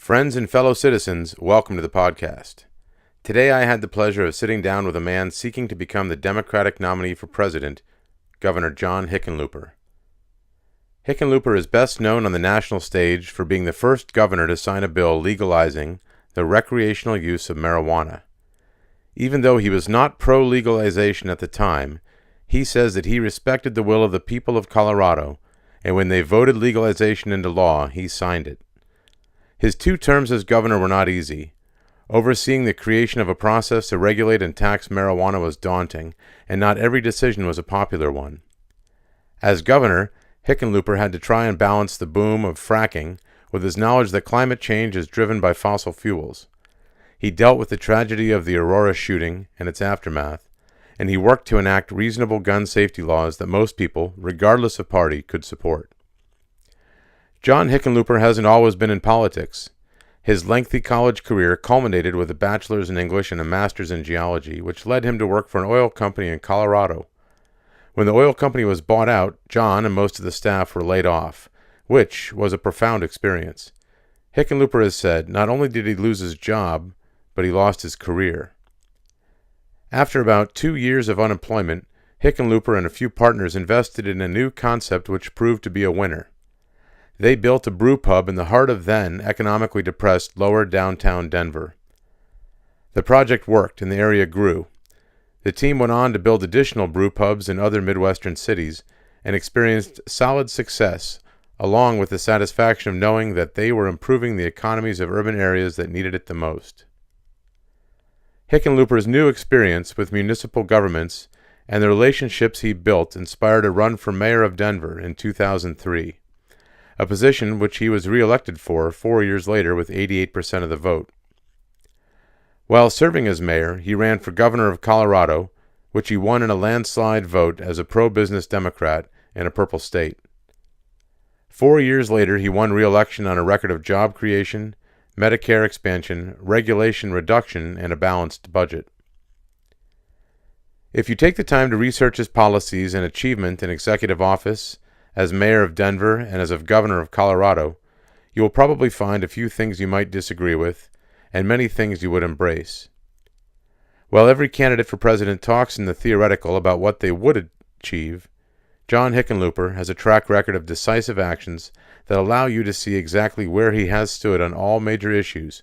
Friends and fellow citizens, welcome to the podcast. Today I had the pleasure of sitting down with a man seeking to become the Democratic nominee for president, Governor John Hickenlooper. Hickenlooper is best known on the national stage for being the first governor to sign a bill legalizing the recreational use of marijuana. Even though he was not pro-legalization at the time, he says that he respected the will of the people of Colorado, and when they voted legalization into law, he signed it. His 2 terms as governor were not easy. Overseeing the creation of a process to regulate and tax marijuana was daunting, and not every decision was a popular one. As governor, Hickenlooper had to try and balance the boom of fracking with his knowledge that climate change is driven by fossil fuels. He dealt with the tragedy of the Aurora shooting and its aftermath, and he worked to enact reasonable gun safety laws that most people, regardless of party, could support. John Hickenlooper hasn't always been in politics. His lengthy college career culminated with a bachelor's in English and a master's in geology, which led him to work for an oil company in Colorado. When the oil company was bought out, John and most of the staff were laid off, which was a profound experience. Hickenlooper has said not only did he lose his job, but he lost his career. After about 2 years of unemployment, Hickenlooper and a few partners invested in a new concept which proved to be a winner. They built a brew pub in the heart of then economically depressed lower downtown Denver. The project worked and the area grew. The team went on to build additional brew pubs in other Midwestern cities and experienced solid success, along with the satisfaction of knowing that they were improving the economies of urban areas that needed it the most. Hickenlooper's new experience with municipal governments and the relationships he built inspired a run for mayor of Denver in 2003. A position which he was re-elected for 4 years later with 88% of the vote. While serving as mayor, he ran for governor of Colorado, which he won in a landslide vote as a pro-business Democrat in a purple state. 4 years later, he won re-election on a record of job creation, Medicare expansion, regulation reduction, and a balanced budget. If you take the time to research his policies and achievement in executive office, as mayor of Denver and as of governor of Colorado, you will probably find a few things you might disagree with, and many things you would embrace. While every candidate for president talks in the theoretical about what they would achieve, John Hickenlooper has a track record of decisive actions that allow you to see exactly where he has stood on all major issues,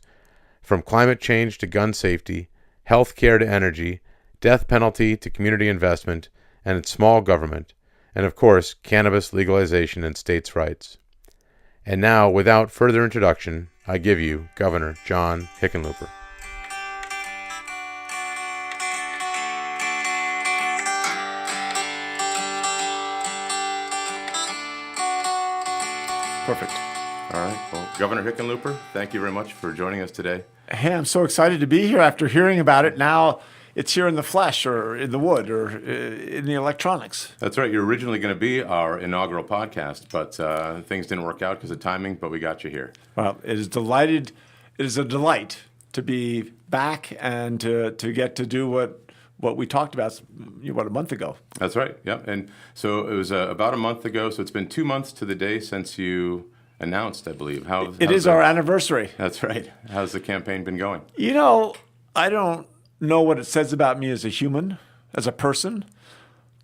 from climate change to gun safety, health care to energy, death penalty to community investment, and small government, and of course, cannabis legalization and states' rights. And now, without further introduction, I give you Governor John Hickenlooper. Perfect. All right. Well, Governor Hickenlooper, thank you very much for joining us today. Hey, I'm so excited to be here after hearing about it. Now it's here in the flesh or in the wood or in the electronics. That's right. You're originally going to be our inaugural podcast, but things didn't work out because of timing, but we got you here. Well, it is a delight to be back and to get to do what we talked about, a month ago. That's right. Yep. And so it was about a month ago. So it's been 2 months to the day since you announced, I believe. It is our anniversary. That's right. How's the campaign been going? I don't know what it says about me as a human, as a person,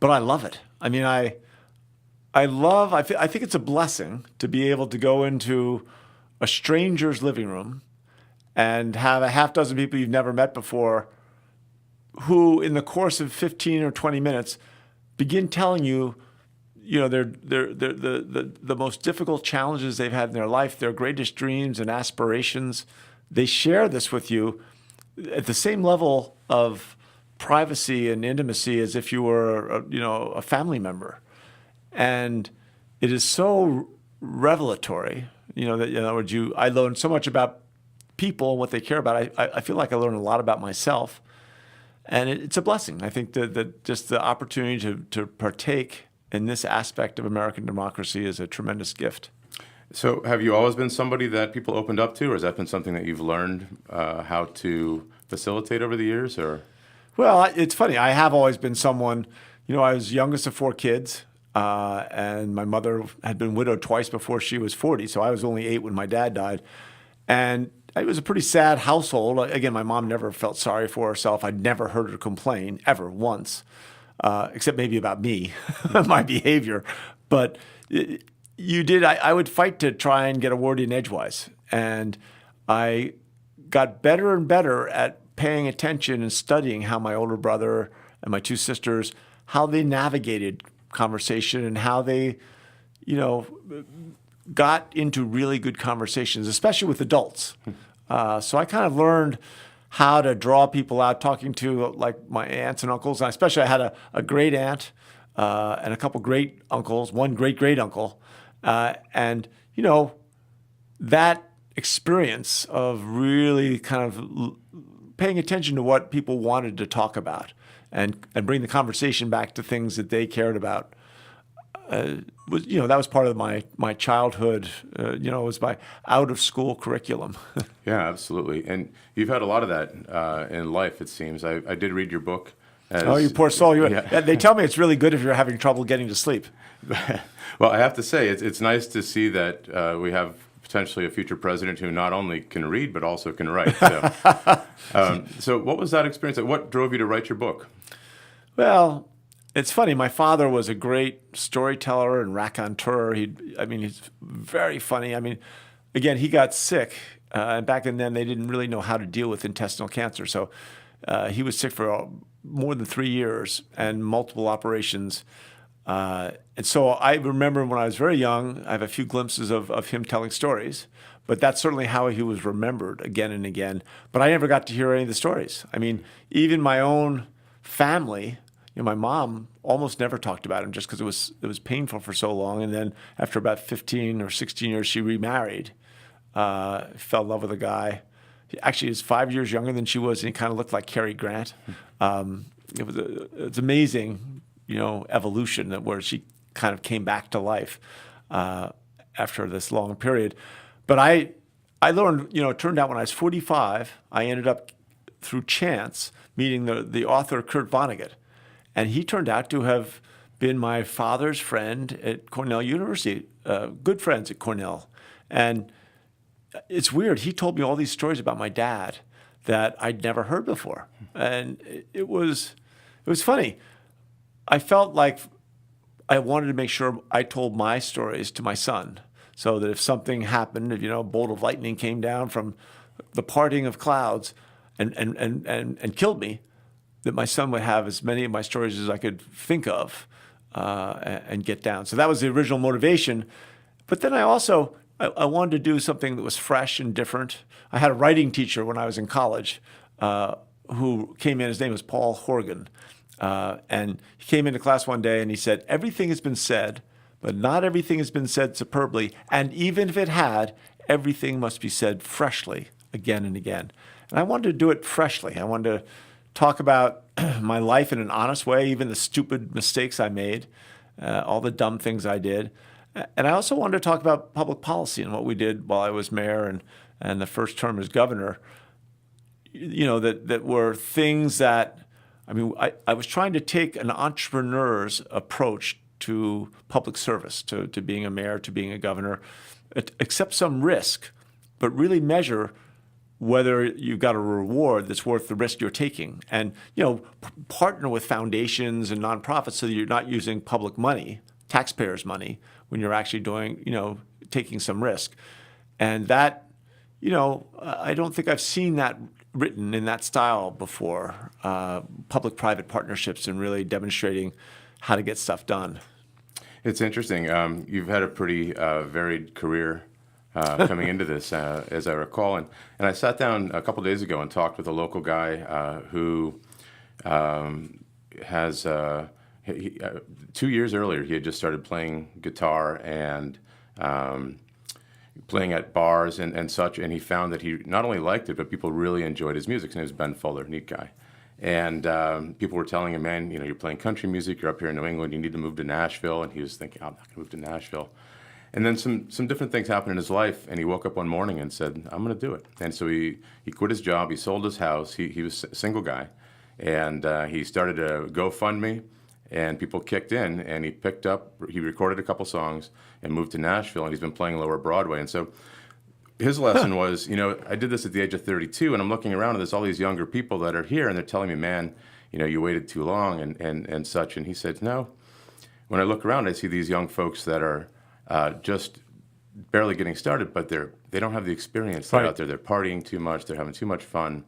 but I love it. I mean, I think it's a blessing to be able to go into a stranger's living room and have a half dozen people you've never met before who, in the course of 15 or 20 minutes, begin telling you, the most difficult challenges they've had in their life, their greatest dreams and aspirations. They share this with you at the same level of privacy and intimacy as if you were, a family member. And it is so revelatory, that in other words, I learned so much about people and what they care about. I feel like I learned a lot about myself. And it's a blessing. I think that just the opportunity to partake in this aspect of American democracy is a tremendous gift. So have you always been somebody that people opened up to, or has that been something that you've learned how to facilitate over the years? Or? Well, it's funny. I have always been someone, I was youngest of 4 kids, and my mother had been widowed twice before she was 40, so I was only 8 when my dad died. And it was a pretty sad household. Again, my mom never felt sorry for herself. I'd never heard her complain, ever, once, except maybe about me, my behavior. But I would fight to try and get a word in edgewise. And I got better and better at paying attention and studying how my older brother and my two sisters, how they navigated conversation and how they, got into really good conversations, especially with adults. So I kind of learned how to draw people out, talking to like my aunts and uncles. And especially I had a great aunt and a couple great uncles, one great uncle. And that experience of really kind of paying attention to what people wanted to talk about and bring the conversation back to things that they cared about. That was part of my childhood. It was my out of school curriculum. Yeah, absolutely. And you've had a lot of that in life, it seems. I did read your book. Oh, you poor soul! They tell me it's really good if you're having trouble getting to sleep. Well, I have to say it's nice to see that we have potentially a future president who not only can read but also can write. So what was that experience? What drove you to write your book? Well, it's funny. My father was a great storyteller and raconteur. He's very funny. Again, he got sick, and back then they didn't really know how to deal with intestinal cancer. So he was sick for more than 3 years and multiple operations. And so I remember when I was very young, I have a few glimpses of him telling stories, but that's certainly how he was remembered again and again. But I never got to hear any of the stories. Even my own family, my mom almost never talked about him just because it was painful for so long. And then after about 15 or 16 years, she remarried, fell in love with a guy. Actually, he's 5 years younger than she was, and he kind of looked like Cary Grant. It's amazing, evolution where she kind of came back to life after this long period. But I learned, it turned out when I was 45, I ended up through chance meeting the author Kurt Vonnegut. And he turned out to have been my father's friend at Cornell University, good friends at Cornell. And it's weird. He told me all these stories about my dad that I'd never heard before. And it was funny. I felt like I wanted to make sure I told my stories to my son so that if something happened, if a bolt of lightning came down from the parting of clouds and killed me, that my son would have as many of my stories as I could think of and get down. So that was the original motivation. But then I wanted to do something that was fresh and different. I had a writing teacher when I was in college who came in. His name was Paul Horgan. And he came into class one day and he said, everything has been said, but not everything has been said superbly. And even if it had, everything must be said freshly again and again. And I wanted to do it freshly. I wanted to talk about my life in an honest way, even the stupid mistakes I made, all the dumb things I did. And I also wanted to talk about public policy and what we did while I was mayor and the first term as governor, that were things that, I was trying to take an entrepreneur's approach to public service, to being a mayor, to being a governor, accept some risk, but really measure whether you've got a reward that's worth the risk you're taking. And, partner with foundations and nonprofits so that you're not using public money, taxpayers' money, when you're actually doing, taking some risk. And that, I don't think I've seen that written in that style before, public-private partnerships and really demonstrating how to get stuff done. It's interesting. You've had a pretty varied career coming into this, as I recall. And I sat down a couple days ago and talked with a local guy who has 2 years earlier, he had just started playing guitar and playing at bars and such, and he found that he not only liked it, but people really enjoyed his music. His name was Ben Fuller, neat guy. And people were telling him, man, you're playing country music, you're up here in New England, you need to move to Nashville. And he was thinking, I'm not going to move to Nashville. And then some different things happened in his life, and he woke up one morning and said, I'm going to do it. And so he quit his job, he sold his house, he was a single guy, and he started a GoFundMe, and people kicked in, and he recorded a couple songs and moved to Nashville, and he's been playing Lower Broadway. And so his lesson was, I did this at the age of 32, and I'm looking around and there's all these younger people that are here, and they're telling me, man, you waited too long and such. And he said, no, when I look around, I see these young folks that are just barely getting started, but they don't have the experience. They're out there, they're partying too much, they're having too much fun.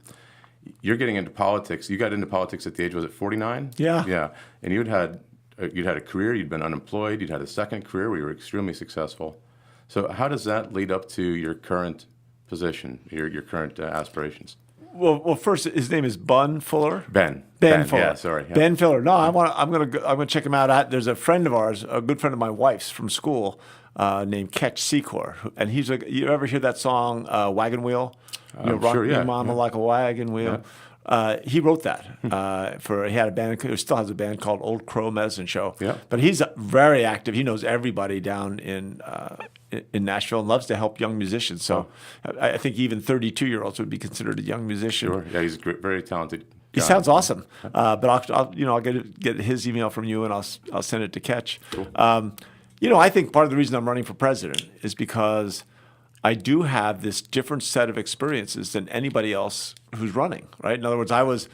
You're getting into politics. You got into politics at the age, was it 49? Yeah. Yeah. And you'd had a career, you'd been unemployed, you'd had a second career where you were extremely successful. So how does that lead up to your current position, your current aspirations? Well, first, his name is Bun Fuller. Ben Fuller. Yeah, sorry. Yeah. Ben Fuller. No, I'm gonna check him out. There's a friend of ours, a good friend of my wife's from school, named Ketch Secor, and he's like, you ever hear that song Wagon Wheel? Rock sure, yeah. Me Mama Like a Wagon Wheel. Yeah. He wrote that he had a band. He still has a band called Old Crow Medicine Show. Yeah. But he's very active. He knows everybody down in Nashville and loves to help young musicians. So I think even 32-year-olds would be considered a young musician. Sure. Yeah, he's a very talented guy. He sounds awesome. But I'll get his email from you and I'll send it to Ketch. Cool. I think part of the reason I'm running for president is because I do have this different set of experiences than anybody else who's running, right? In other words, I was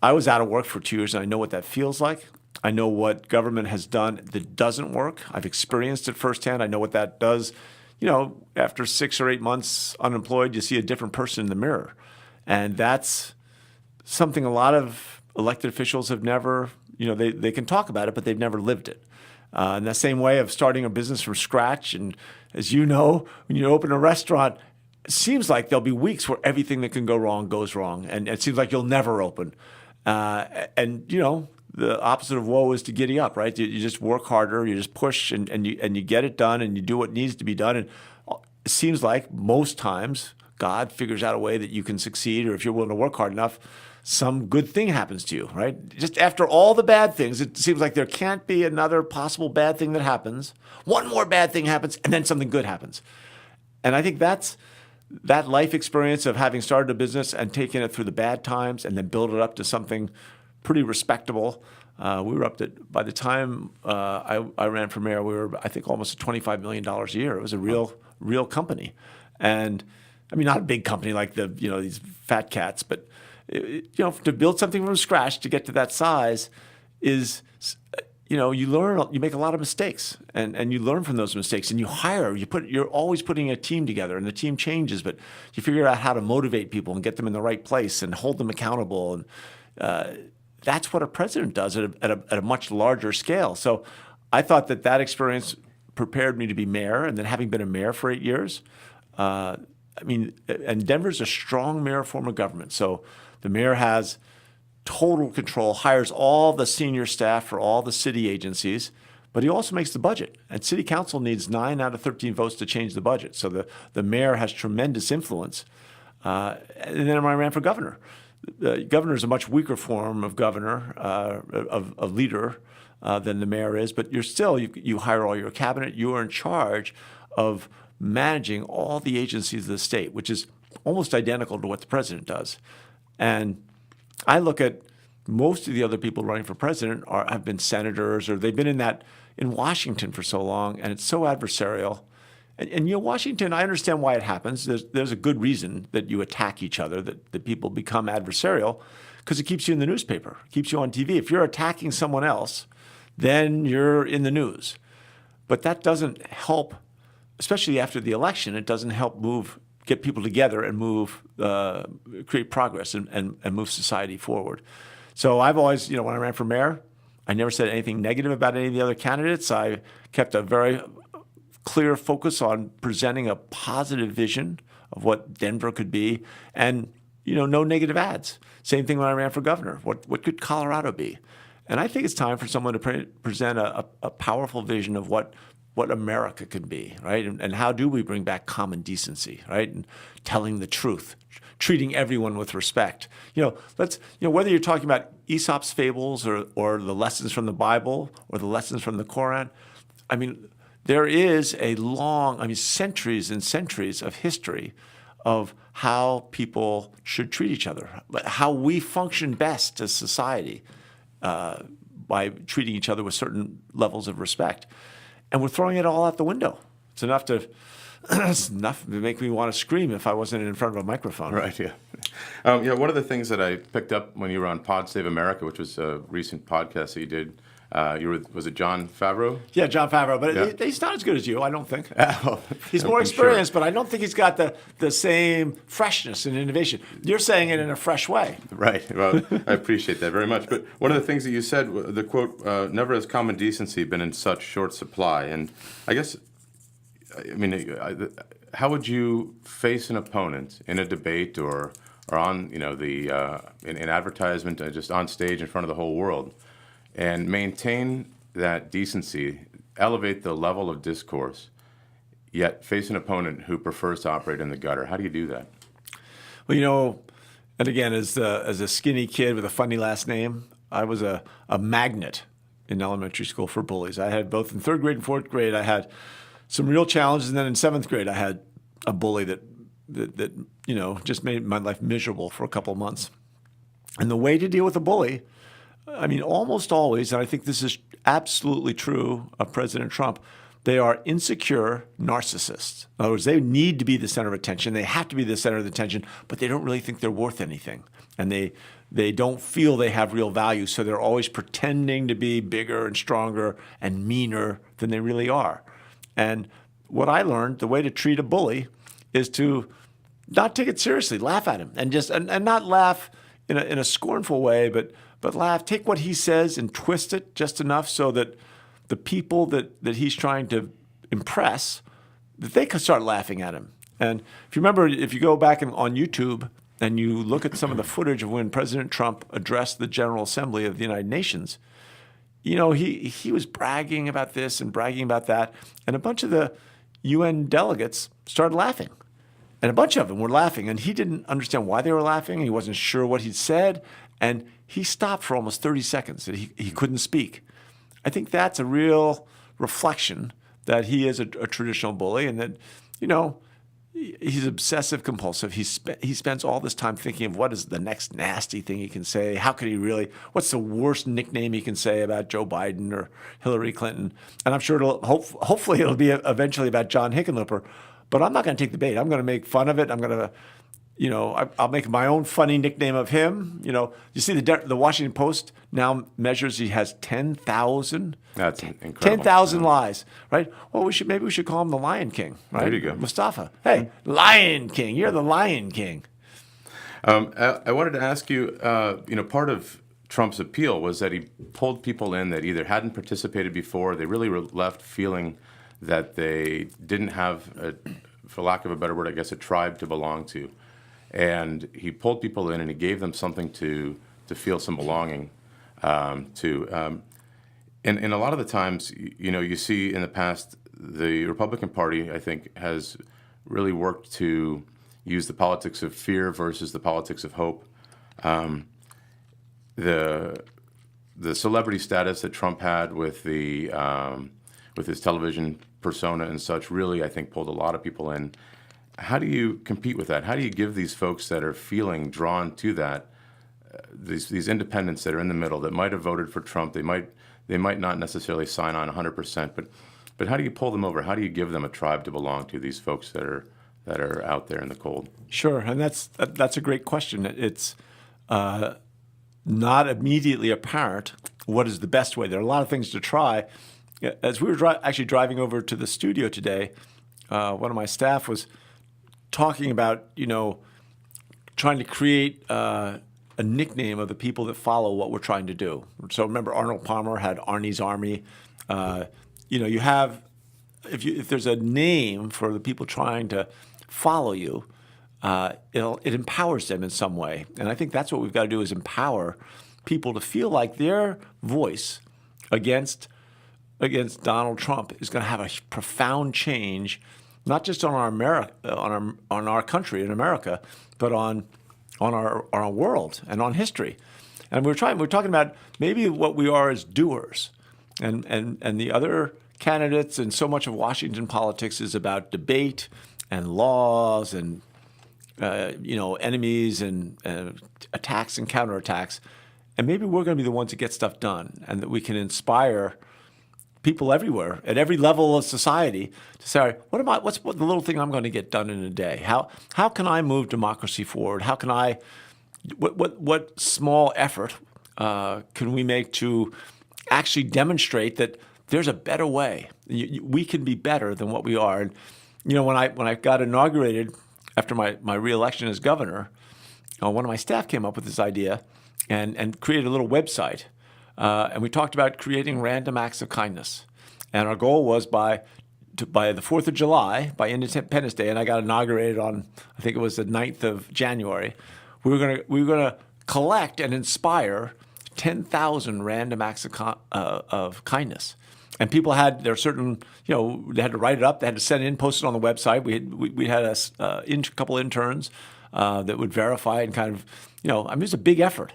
out of work for 2 years, and I know what that feels like. I know what government has done that doesn't work. I've experienced it firsthand. I know what that does. After 6 or 8 months unemployed, you see a different person in the mirror. And that's something a lot of elected officials have never, they can talk about it, but they've never lived it. In the same way of starting a business from scratch. And as you know, when you open a restaurant, it seems like there'll be weeks where everything that can go wrong goes wrong. And it seems like you'll never open. The opposite of woe is to giddy up, right? You just work harder, you just push, and you get it done, and you do what needs to be done. And it seems like most times God figures out a way that you can succeed, or if you're willing to work hard enough, some good thing happens to you, right? Just after all the bad things, it seems like there can't be another possible bad thing that happens. One more bad thing happens, and then something good happens. And I think that's that life experience of having started a business and taken it through the bad times and then build it up to something pretty respectable. We were up to, by the time I ran for mayor, we were, I think, almost $25 million a year. It was a real company. And I mean, not a big company like these fat cats, but to build something from scratch to get to that size is, you make a lot of mistakes, and you learn from those mistakes, and you're always putting a team together, and the team changes, but you figure out how to motivate people and get them in the right place and hold them accountable. And that's what a president does at a much larger scale. So I thought that experience prepared me to be mayor, and then having been a mayor for 8 years, and Denver's a strong mayor form of government. So the mayor has total control, hires all the senior staff for all the city agencies, but he also makes the budget. And city council needs 9 out of 13 votes to change the budget. So the mayor has tremendous influence. And then I ran for governor. The governor is a much weaker form of governor, of leader, than the mayor is, but you hire all your cabinet. You are in charge of managing all the agencies of the state, which is almost identical to what the president does. And I look at most of the other people running for president have been senators, or they've been in Washington for so long, and it's so adversarial. And Washington, I understand why it happens. There's a good reason that you attack each other, that people become adversarial, because it keeps you in the newspaper, keeps you on TV. If you're attacking someone else, then you're in the news. But that doesn't help, especially after the election. It doesn't help get people together and create progress and move society forward. So I've always, when I ran for mayor, I never said anything negative about any of the other candidates. I kept a very clear focus on presenting a positive vision of what Denver could be, and no negative ads. Same thing when I ran for governor. What could Colorado be? And I think it's time for someone to present a powerful vision of what America can be, right? And how do we bring back common decency, right? And telling the truth, treating everyone with respect. Whether you're talking about Aesop's fables or the lessons from the Bible or the lessons from the Koran, there is centuries and centuries of history of how people should treat each other, how we function best as society by treating each other with certain levels of respect. And we're throwing it all out the window. It's enough to It's enough to make me want to scream if I wasn't in front of a microphone. Right, yeah. One of the things that I picked up when you were on Pod Save America, which was a recent podcast that you did, was it John Favreau? Yeah, John Favreau, but Yeah. he's not as good as you, I don't think. Well, He's more I'm experienced, sure. but I don't think he's got the same freshness and innovation. You're saying it in a fresh way. Right. Well, I appreciate that very much. But one of the things that you said, the quote, never has common decency been in such short supply. And I guess, how would you face an opponent in a debate or on, in advertisement, just on stage in front of the whole world, and maintain that decency, elevate the level of discourse, yet face an opponent who prefers to operate in the gutter? How do you do that? Well, and again, as a skinny kid with a funny last name, I was a magnet in elementary school for bullies. I had both in third grade and fourth grade. I had some real challenges, and then in seventh grade, I had a bully that just made my life miserable for a couple of months. And the way to deal with a bully, almost always, and I think this is absolutely true of President Trump, they are insecure narcissists. In other words, they need to be the center of attention. They have to be the center of attention, but they don't really think they're worth anything. And they don't feel they have real value, so they're always pretending to be bigger and stronger and meaner than they really are. And what I learned, the way to treat a bully is to not take it seriously, laugh at him, and not laugh in a scornful way, but laugh, take what he says and twist it just enough so that the people that he's trying to impress, that they can start laughing at him. And if you remember, if you go back on YouTube and you look at some of the footage of when President Trump addressed the General Assembly of the United Nations, he was bragging about this and bragging about that, and a bunch of the UN delegates started laughing. And a bunch of them were laughing, and he didn't understand why they were laughing. He wasn't sure what he'd said, and he stopped for almost 30 seconds. He couldn't speak. I think that's a real reflection that he is a traditional bully, and that, he's obsessive compulsive. He spends all this time thinking of what is the next nasty thing he can say. How could he really? What's the worst nickname he can say about Joe Biden or Hillary Clinton? And I'm sure hopefully it'll be eventually about John Hickenlooper. But I'm not going to take the bait. I'm going to make fun of it. I'm going to, I'll make my own funny nickname of him. You see the Washington Post now measures he has 10,000. That's incredible. 10,000 lies, right? Well, maybe we should call him the Lion King, right? There you go. Mustafa. Hey, Lion King. You're the Lion King. I wanted to ask you, part of Trump's appeal was that he pulled people in that either hadn't participated before, they really were left feeling that they didn't have, for lack of a better word, I guess, a tribe to belong to. And he pulled people in and he gave them something to feel some belonging to. And a lot of the times, you see in the past, the Republican Party, I think, has really worked to use the politics of fear versus the politics of hope. The celebrity status that Trump had with his television persona and such really, I think, pulled a lot of people in. How do you compete with that? How do you give these folks that are feeling drawn to that, these independents that are in the middle that might have voted for Trump, they might not necessarily sign on 100%, but how do you pull them over? How do you give them a tribe to belong to, these folks that are out there in the cold? Sure, and that's a great question. It's not immediately apparent what is the best way. There are a lot of things to try. As we were actually driving over to the studio today, one of my staff was talking about, trying to create a nickname of the people that follow what we're trying to do. So remember, Arnold Palmer had Arnie's Army. You have, if there's a name for the people trying to follow you, it empowers them in some way. And I think that's what we've got to do, is empower people to feel like their voice against Donald Trump is going to have a profound change, not just on our country in America, but on our world and on history. And we're talking about maybe what we are as doers, and the other candidates, and so much of Washington politics is about debate and laws and enemies and attacks and counterattacks. And maybe we're going to be the ones that get stuff done, and that we can inspire people everywhere at every level of society to say, all right, what's the little thing I'm going to get done in a day? How can I move democracy forward? How can what small effort can we make to actually demonstrate that there's a better way? We can be better than what we are. And when I got inaugurated after my reelection as governor, one of my staff came up with this idea and created a little website. And we talked about creating random acts of kindness. And our goal was by the 4th of July, by Independence Day, and I got inaugurated on, I think it was the 9th of January, we were going to collect and inspire 10,000 random acts of kindness. And people had their certain, they had to write it up, they had to send it in, post it on the website. We had a couple interns that would verify and kind of, it was a big effort.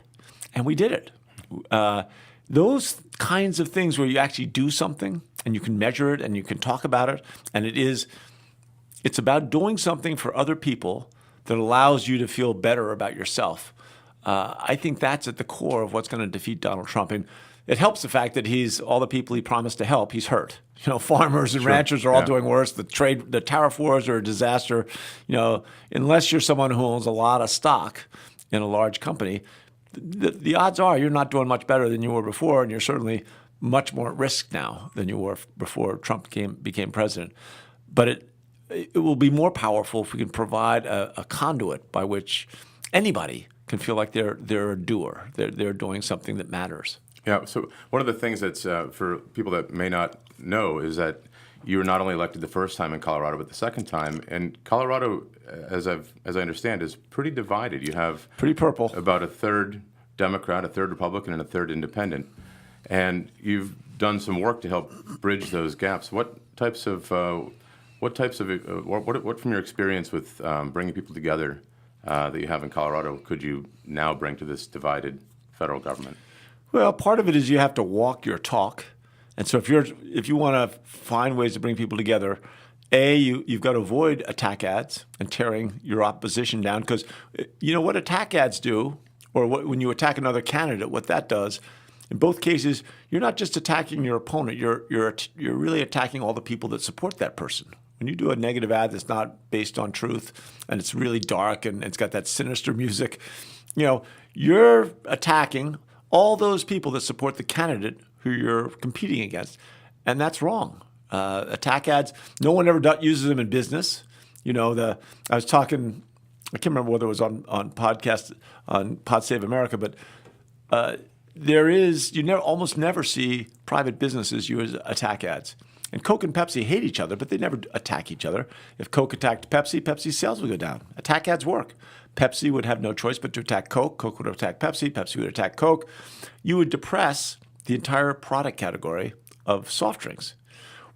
And we did it. Those kinds of things where you actually do something and you can measure it and you can talk about it, and it's about doing something for other people that allows you to feel better about yourself. I think that's at the core of what's going to defeat Donald Trump. And it helps the fact that all the people he promised to help, he's hurt. Farmers and ranchers are all doing worse. The tariff wars are a disaster. Unless you're someone who owns a lot of stock in a large company, the odds are you're not doing much better than you were before, and you're certainly much more at risk now than you were before Trump became president. But it will be more powerful if we can provide a conduit by which anybody can feel like they're a doer. They're doing something that matters. Yeah. So one of the things that's for people that may not know is that you were not only elected the first time in Colorado, but the second time. And Colorado, as I understand, is pretty divided. You have pretty purple, about a third Democrat, a third Republican, and a third Independent. And you've done some work to help bridge those gaps. What from your experience with bringing people together that you have in Colorado could you now bring to this divided federal government? Well, part of it is you have to walk your talk. And so if you want to find ways to bring people together, you've got to avoid attack ads and tearing your opposition down, because what attack ads do, or when you attack another candidate, what that does, in both cases, you're not just attacking your opponent, you're really attacking all the people that support that person. When you do a negative ad that's not based on truth and it's really dark and it's got that sinister music, you're attacking all those people that support the candidate who you're competing against. And that's wrong. Attack ads, no one ever uses them in business. I was talking, I can't remember whether it was on podcast, on Pod Save America, but almost never see private businesses use attack ads. And Coke and Pepsi hate each other, but they never attack each other. If Coke attacked Pepsi, Pepsi's sales would go down. Attack ads work. Pepsi would have no choice but to attack Coke. Coke would attack Pepsi. Pepsi would attack Coke. You would depress the entire product category of soft drinks.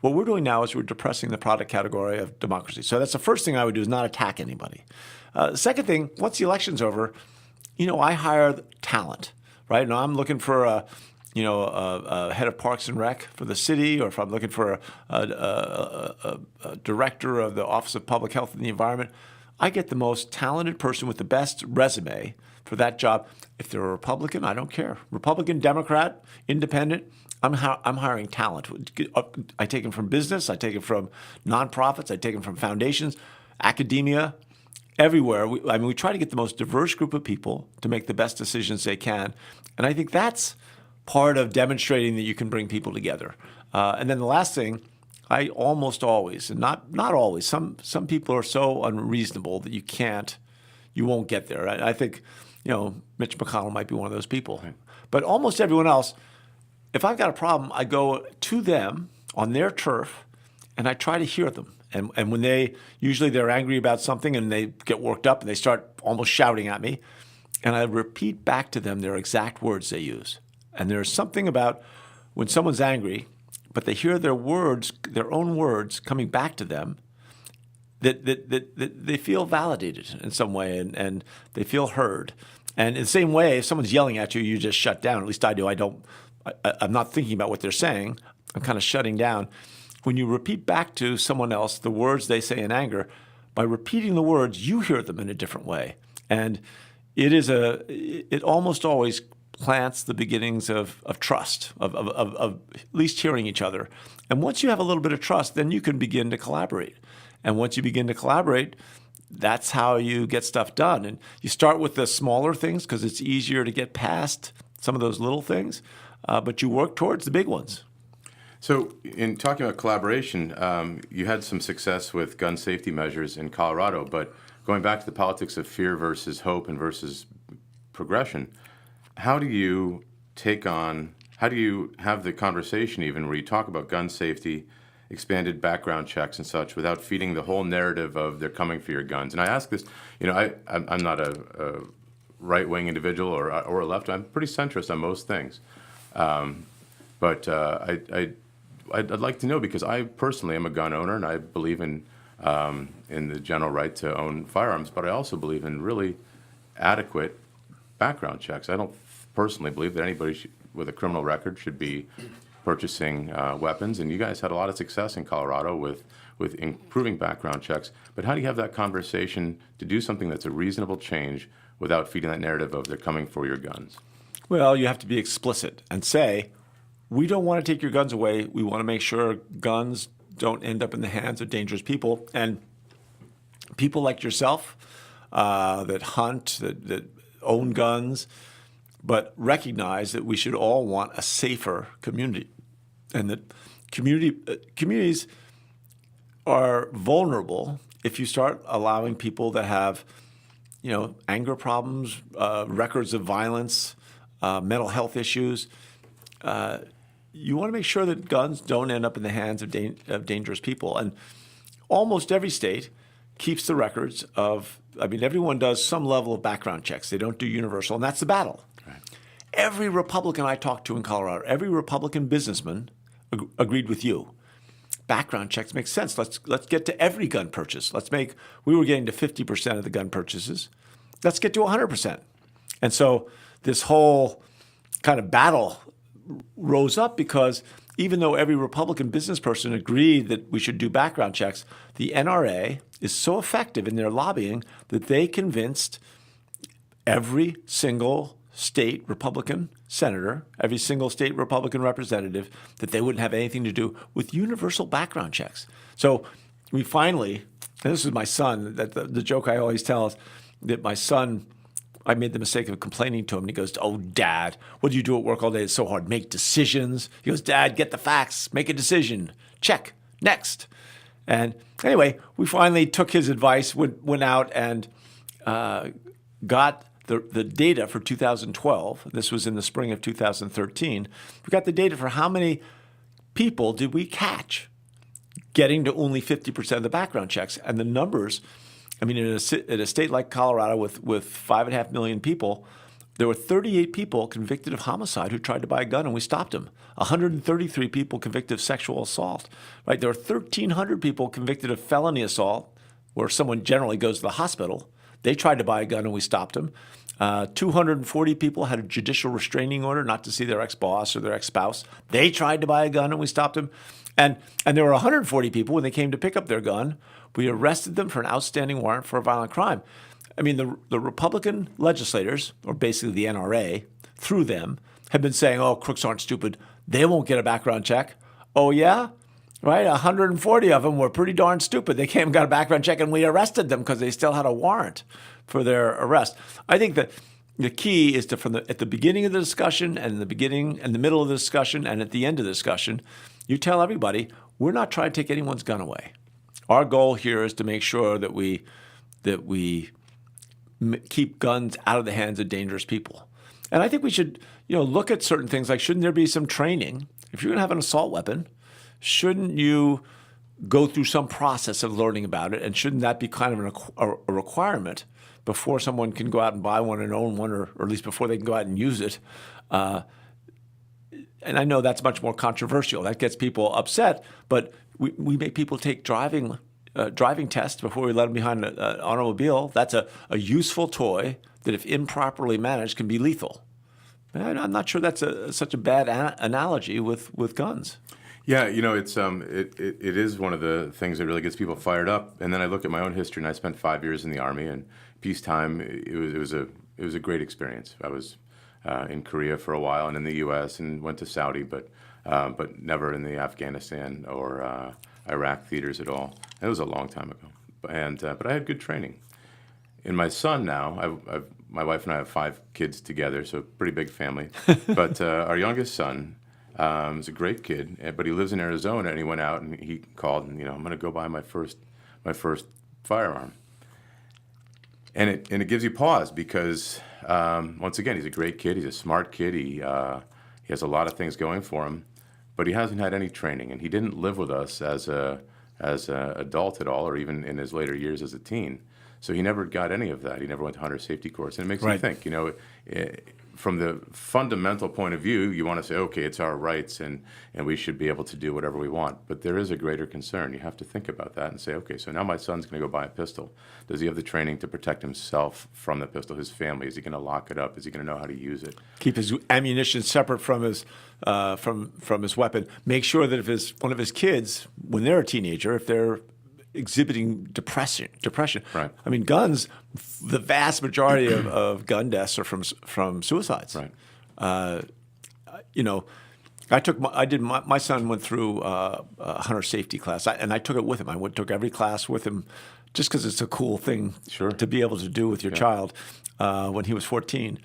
What we're doing now is we're depressing the product category of democracy. So that's the first thing I would do, is not attack anybody. The second thing, once the election's over, I hire talent, right? Now I'm looking for a head of Parks and Rec for the city, or if I'm looking for a director of the Office of Public Health and the Environment, I get the most talented person with the best resume for that job. If they're a Republican, I don't care. Republican, Democrat, Independent, I'm hiring talent. I take them from business. I take them from nonprofits. I take them from foundations, academia, everywhere. We try to get the most diverse group of people to make the best decisions they can. And I think that's part of demonstrating that you can bring people together. And then the last thing, I almost always, and not always, some people are so unreasonable that you won't get there. I think, Mitch McConnell might be one of those people. Right. But almost everyone else, if I've got a problem, I go to them on their turf and I try to hear them. And when they're angry about something and they get worked up and they start almost shouting at me, and I repeat back to them their exact words they use. And there's something about when someone's angry, but they hear their own words coming back to them, that they feel validated in some way and they feel heard. And in the same way, if someone's yelling at you, you just shut down. At least I do. I'm not thinking about what they're saying. I'm kind of shutting down. When you repeat back to someone else the words they say in anger, by repeating the words, you hear them in a different way. And it almost always plants the beginnings of trust, of at least hearing each other. And once you have a little bit of trust, then you can begin to collaborate. And once you begin to collaborate, that's how you get stuff done. And you start with the smaller things because it's easier to get past some of those little things, but you work towards the big ones. So, in talking about collaboration, you had some success with gun safety measures in Colorado, but going back to the politics of fear versus hope and versus progression, how do you have the conversation even where you talk about gun safety, expanded background checks and such without feeding the whole narrative of they're coming for your guns? And I ask this, I'm not a right-wing individual or a left. I'm pretty centrist on most things. But I'd like to know, because I personally am a gun owner and I believe in the general right to own firearms, but I also believe in really adequate background checks. I don't personally believe that anybody with a criminal record should be purchasing weapons, and you guys had a lot of success in Colorado with improving background checks. But how do you have that conversation to do something that's a reasonable change without feeding that narrative of they're coming for your guns? Well, you have to be explicit and say, we don't want to take your guns away. We want to make sure guns don't end up in the hands of dangerous people. And people like yourself that hunt, that own guns, but recognize that we should all want a safer community, and that communities are vulnerable if you start allowing people that have, anger problems, records of violence, mental health issues. You want to make sure that guns don't end up in the hands of dangerous people. And almost every state keeps the records of, everyone does some level of background checks. They don't do universal, and that's the battle. Right. Every Republican I talked to in Colorado, every Republican businessman agreed with you. Background checks make sense. Let's get to every gun purchase. We were getting to 50% of the gun purchases. Let's get to 100%. And so this whole kind of battle rose up because even though every Republican business person agreed that we should do background checks, the NRA is so effective in their lobbying that they convinced every single state Republican senator, every single state Republican representative that they wouldn't have anything to do with universal background checks. So we finally, and this is my son, that the joke I always tell is that my son, I made the mistake of complaining to him, and he goes, "Oh, Dad, what do you do at work all day? It's so hard. Make decisions." He goes, "Dad, get the facts. Make a decision. Check. Next." And anyway, we finally took his advice, went out and got the data for 2012. This was in the spring of 2013. We got the data for how many people did we catch getting to only 50% of the background checks. And the numbers, in a state like Colorado with 5.5 million people, there were 38 people convicted of homicide who tried to buy a gun, and we stopped them. 133 people convicted of sexual assault. Right? There were 1,300 people convicted of felony assault, where someone generally goes to the hospital. They tried to buy a gun, and we stopped them. 240 people had a judicial restraining order not to see their ex-boss or their ex-spouse. They tried to buy a gun, and we stopped them. And there were 140 people, when they came to pick up their gun, we arrested them for an outstanding warrant for a violent crime. The Republican legislators, or basically the NRA, through them, have been saying, "Oh, crooks aren't stupid. They won't get a background check." Oh, yeah? Right? 140 of them were pretty darn stupid. They came and got a background check, and we arrested them because they still had a warrant for their arrest. I think that the key is to, at the beginning of the discussion, and the beginning and the middle of the discussion, and at the end of the discussion, you tell everybody, we're not trying to take anyone's gun away. Our goal here is to make sure that we keep guns out of the hands of dangerous people. And I think we should, look at certain things like, shouldn't there be some training? If you're going to have an assault weapon, shouldn't you go through some process of learning about it? And shouldn't that be kind of a requirement before someone can go out and buy one and own one, or at least before they can go out and use it? And I know that's much more controversial. That gets people upset, but we make people take driving tests before we let them behind an automobile. That's a useful toy that, if improperly managed, can be lethal. And I'm not sure that's such a bad analogy with guns. Yeah, it is one of the things that really gets people fired up. And then I look at my own history, and I spent 5 years in the Army, and peacetime, it was a great experience. in Korea for a while and in the U.S. and went to Saudi, but never in the Afghanistan or Iraq theaters at all. That was a long time ago. But I had good training. In my son now, my wife and I have 5 kids together, so pretty big family. But our youngest son is a great kid, but he lives in Arizona, and he went out and he called and, I'm going to go buy my first firearm. And it gives you pause because, once again, he's a great kid. He's a smart kid. He has a lot of things going for him, but he hasn't had any training, and he didn't live with us as a adult at all, or even in his later years as a teen. So he never got any of that. He never went to hunter safety course. And it makes me think, from the fundamental point of view, you want to say, okay, it's our rights and we should be able to do whatever we want. But there is a greater concern. You have to think about that and say, okay, so now my son's going to go buy a pistol. Does he have the training to protect himself from the pistol, his family? Is he going to lock it up? Is he going to know how to use it? Keep his ammunition separate from his from his weapon. Make sure that if one of his kids, when they're a teenager, if they're exhibiting depression. Right. I mean, guns. The vast majority of gun deaths are from suicides. Right. My son went through a hunter safety class, and I took it with him. I took every class with him, just because it's a cool thing to be able to do with your child. When he was 14.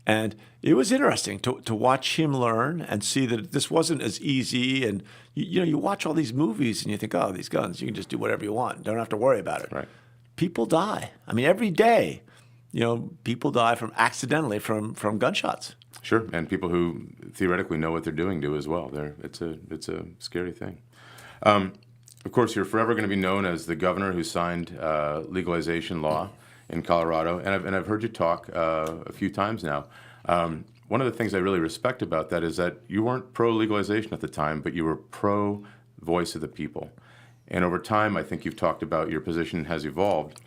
And it was interesting to watch him learn and see that this wasn't as easy. And you watch all these movies and you think, oh, these guns, you can just do whatever you want. Don't have to worry about it. Right. People die. I mean, every day, people die accidentally from gunshots. Sure, and people who theoretically know what they're doing do as well. It's a scary thing. Of course, you're forever going to be known as the governor who signed legalization law in Colorado, and I've heard you talk a few times now. One of the things I really respect about that is that you weren't pro-legalization at the time, but you were pro-voice of the people. And over time, I think you've talked about your position has evolved.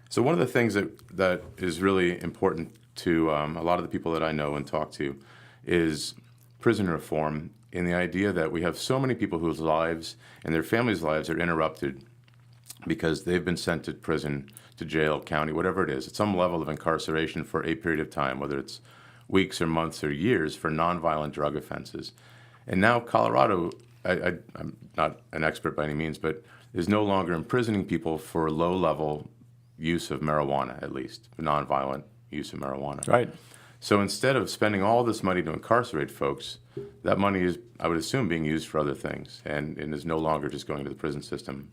So one of the things that is really important to a lot of the people that I know and talk to is prison reform, in the idea that we have so many people whose lives and their families' lives are interrupted because they've been sent to prison, to jail, county, whatever it is, at some level of incarceration for a period of time, whether it's weeks or months or years, for nonviolent drug offenses. And now Colorado, I'm not an expert by any means, but is no longer imprisoning people for low-level use of marijuana, at least, nonviolent use of marijuana. Right. So instead of spending all this money to incarcerate folks, that money is, I would assume, being used for other things and is no longer just going to the prison system.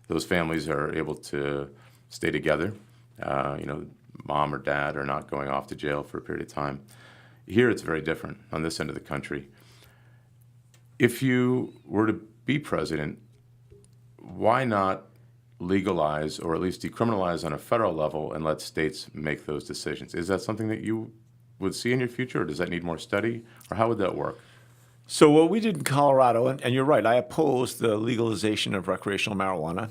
Those families are able to stay together. Mom or dad are not going off to jail for a period of time. Here it's very different on this end of the country. If you were to be president, why not legalize or at least decriminalize on a federal level and let states make those decisions? Is that something that you would see in your future, or does that need more study, or how would that work? So what we did in Colorado, and you're right, I opposed the legalization of recreational marijuana,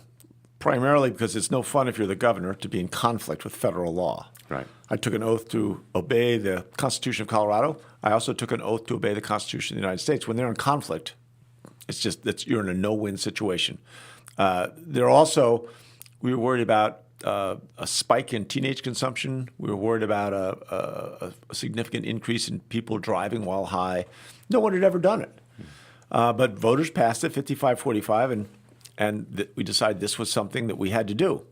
primarily because it's no fun if you're the governor to be in conflict with federal law. Right. I took an oath to obey the Constitution of Colorado. I also took an oath to obey the Constitution of the United States. When they're in conflict, you're in a no-win situation. We were worried about a spike in teenage consumption. We were worried about a significant increase in people driving while high. No one had ever done it. But voters passed it 55-45, and we decided this was something that we had to do.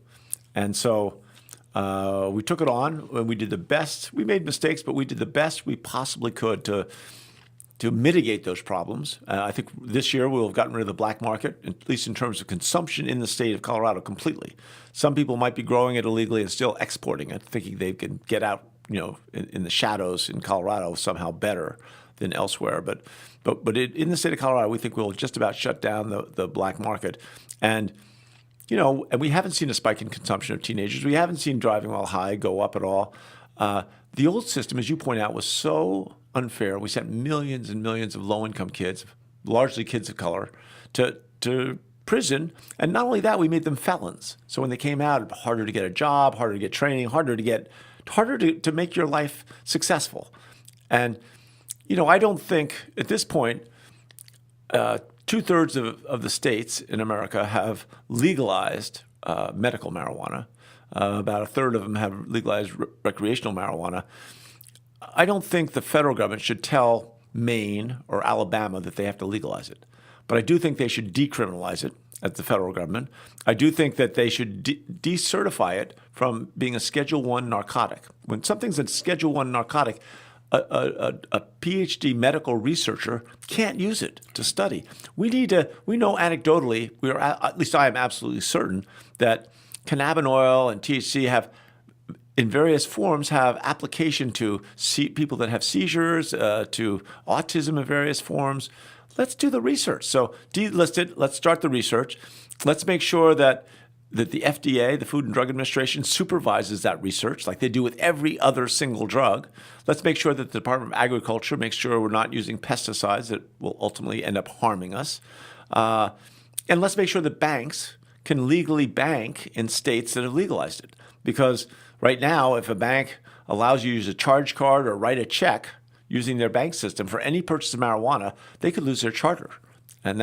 And so we took it on, and we did the best. We made mistakes, but we did the best we possibly could to mitigate those problems. I think this year we'll have gotten rid of the black market, at least in terms of consumption in the state of Colorado, completely. Some people might be growing it illegally and still exporting it, thinking they can get out, in the shadows in Colorado somehow better than elsewhere. But in the state of Colorado, we think we'll just about shut down the black market. And we haven't seen a spike in consumption of teenagers. We haven't seen driving while high go up at all. The old system, as you point out, was so unfair. We sent millions and millions of low-income kids, largely kids of color, to prison. And not only that, we made them felons. So when they came out, harder to get a job, harder to get training, harder to make your life successful. And I don't think at this point 2/3 of the states in America have legalized medical marijuana. About 1/3 of them have legalized recreational marijuana. I don't think the federal government should tell Maine or Alabama that they have to legalize it. But I do think they should decriminalize it as the federal government. I do think that they should decertify it from being a Schedule I narcotic. When something's a Schedule I narcotic, a PhD medical researcher can't use it to study. We know anecdotally, at least I am absolutely certain, that cannabinoid and THC have, in various forms, have application to people that have seizures, to autism in various forms. Let's do the research. So delist it. Let's start the research. Let's make sure that the FDA, the Food and Drug Administration, supervises that research like they do with every other single drug. Let's make sure that the Department of Agriculture makes sure we're not using pesticides that will ultimately end up harming us. And let's make sure that banks can legally bank in states that have legalized it. Because right now, if a bank allows you to use a charge card or write a check using their bank system for any purchase of marijuana, they could lose their charter. And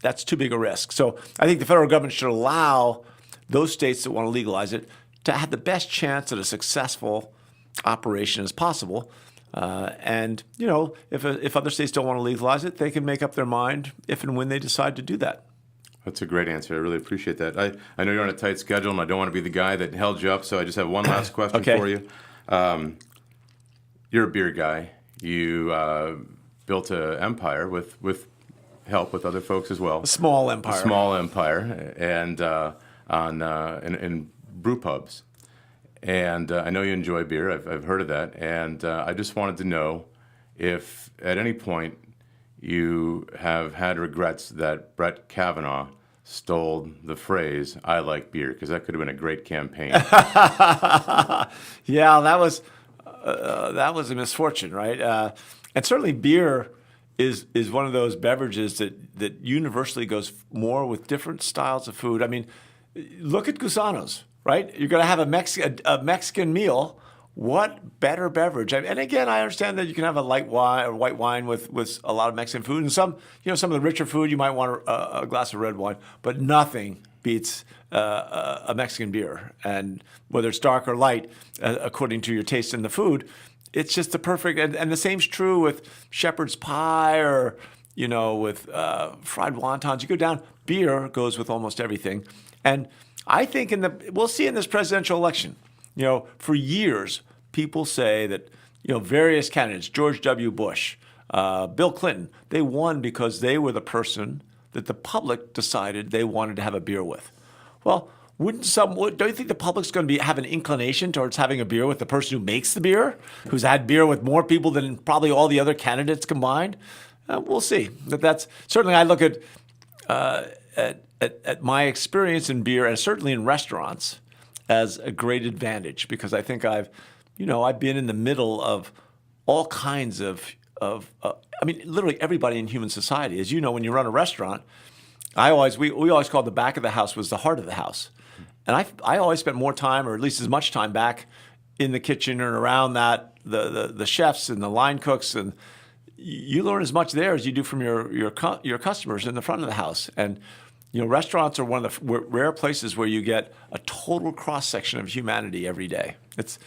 that's too big a risk. So I think the federal government should allow those states that want to legalize it to have the best chance at a successful operation as possible. And, if other states don't want to legalize it, they can make up their mind if and when they decide to do that. That's a great answer. I really appreciate that. I know you're on a tight schedule, and I don't want to be the guy that held you up, so I just have one last question Okay. for you. You're a beer guy. You built an empire with help with other folks as well. A small empire. A small empire, and in brew pubs. And I know you enjoy beer. I've heard of that. And I just wanted to know if at any point you have had regrets that Brett Kavanaugh stole the phrase, "I like beer," because that could have been a great campaign. Yeah, that was a misfortune, right? And certainly beer is one of those beverages that universally goes more with different styles of food. I mean, look at gusanos, right? You're going to have a Mexican meal. What better beverage? And again, I understand that you can have a light wine or white wine with a lot of Mexican food, and some of the richer food you might want a glass of red wine, but nothing beats a Mexican beer. And whether it's dark or light, according to your taste in the food, it's just the perfect. And the same's true with shepherd's pie or with fried wontons. You go down, beer goes with almost everything. And I think we'll see in this presidential election. For years, people say that, various candidates, George W. Bush, Bill Clinton, they won because they were the person that the public decided they wanted to have a beer with. Well, don't you think the public's going to have an inclination towards having a beer with the person who makes the beer, who's had beer with more people than probably all the other candidates combined? We'll see. That's certainly, I look at my experience in beer, and certainly in restaurants, as a great advantage, because I think I've been in the middle of all kinds of literally everybody in human society. As you know, when you run a restaurant, we always called the back of the house was the heart of the house. And I always spent more time, or at least as much time, back in the kitchen and around that, the chefs and the line cooks, and you learn as much there as you do from your customers in the front of the house. And restaurants are one of the rare places where you get a total cross-section of humanity every day. It's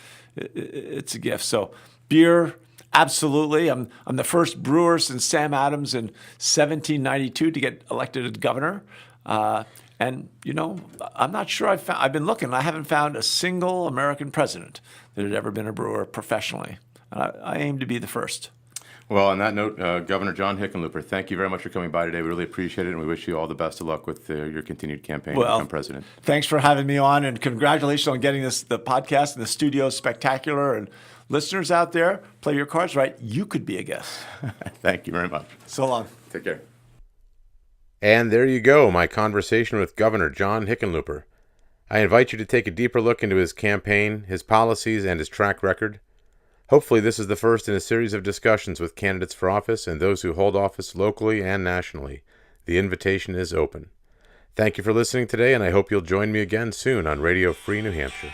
a gift. So beer, absolutely. I'm the first brewer since Sam Adams in 1792 to get elected as governor. And I'm not sure I've been looking. I haven't found a single American president that had ever been a brewer professionally. I aim to be the first. Well, on that note, Governor John Hickenlooper, thank you very much for coming by today. We really appreciate it, and we wish you all the best of luck with your continued campaign to become president. Thanks for having me on, and congratulations on getting the podcast and the studio spectacular. And listeners out there, play your cards right. You could be a guest. Thank you very much. So long. Take care. And there you go, my conversation with Governor John Hickenlooper. I invite you to take a deeper look into his campaign, his policies, and his track record. Hopefully this is the first in a series of discussions with candidates for office and those who hold office locally and nationally. The invitation is open. Thank you for listening today, and I hope you'll join me again soon on Radio Free New Hampshire.